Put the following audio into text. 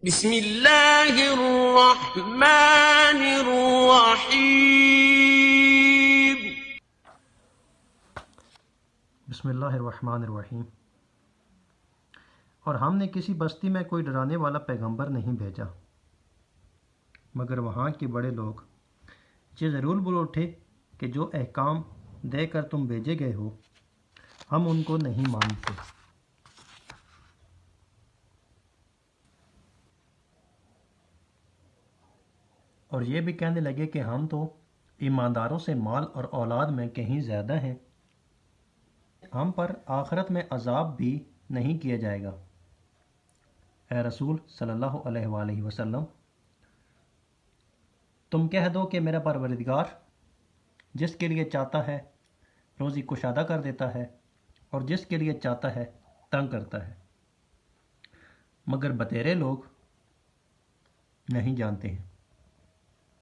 بسم اللہ الرحمن الرحیم۔ بسم اللہ الرحمن الرحیم۔ اور ہم نے کسی بستی میں کوئی ڈرانے والا پیغمبر نہیں بھیجا، مگر وہاں کے بڑے لوگ یہ ضرور بول اٹھے کہ جو احکام دے کر تم بھیجے گئے ہو ہم ان کو نہیں مانتے۔ اور یہ بھی کہنے لگے کہ ہم تو ایمانداروں سے مال اور اولاد میں کہیں زیادہ ہیں، ہم پر آخرت میں عذاب بھی نہیں کیا جائے گا۔ اے رسول صلی اللہ علیہ وآلہ وسلم، تم کہہ دو کہ میرا پروردگار جس کے لیے چاہتا ہے روزی کشادہ کر دیتا ہے اور جس کے لیے چاہتا ہے تنگ کرتا ہے، مگر بتیرے لوگ نہیں جانتے ہیں۔